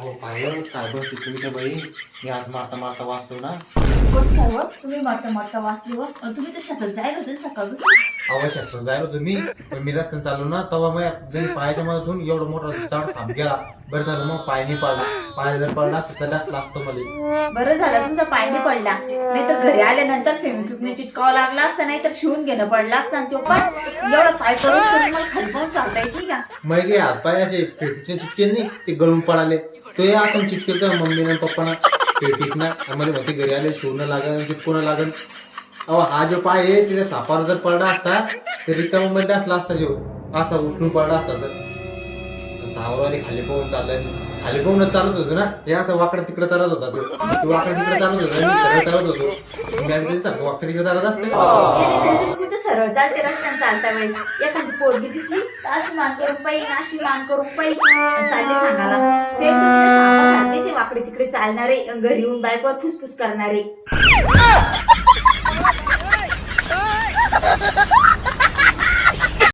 अहो पाहिलं काय बस तिथे बाई, मी आज मारता मारता वाचतो ना. बस काय व तुम्ही मरता मरता वाचले व तुम्ही तर शेतात जायला होते ना सकाळपासून. अवश्य जायला होतो मी, पण मी रस्त्याने चाललो ना तेव्हा मग पायाच्या मधातून एवढा मोठा जाड साप गेला. बरं झालं मग पाय नाही पडला. पाय जर पडला असता तर असला असतो मला. बरं झालं तुमचा पाय नाही पडला, नाहीतर घरी आल्यानंतर फेमक्विकने चिटकावं लागला असता, नाहीतर शिवून घेणं पडला असता. आणि तो पण एवढा पाय करून मला खाली पण चालता येत नाही का. मग हे हातपाय असे चिटके नाही ते गळून पडाले. तो या आपण चिटके का मम्मीनं पप्पानं पेटीत ना आम्हाला म्हणते घरी आले शिवणं लागल चिटकवणं लागल. अहो हा जो पाय आहे तिथे सापावर जर पडला असता तर रिकामा मध्ये असला असता जो असा उचलून पडला असता. तर सावरवाली खाली पाहून खाली पाहूनच चालत होतो ना. हे असं वाकडं तिकडे चालत होता तो वाकडं तिकडे चालत होता, मी सरळ चालत होतो. मी आम्ही सांगतो वाकडं तिकडे चालत असते. तुम्ही कुठे सरळ चालते रस्त्याने चालता वेळेस एखादी पोरगी दिसली तर अशी मान करून पाहिजे, अशी मान करून पाहिजे चालले सांगायला. सेम तुम्ही सापासारखेच वाकडे तिकडे चालणारे, घरी येऊन बायकोवर फुसफुस करणारे.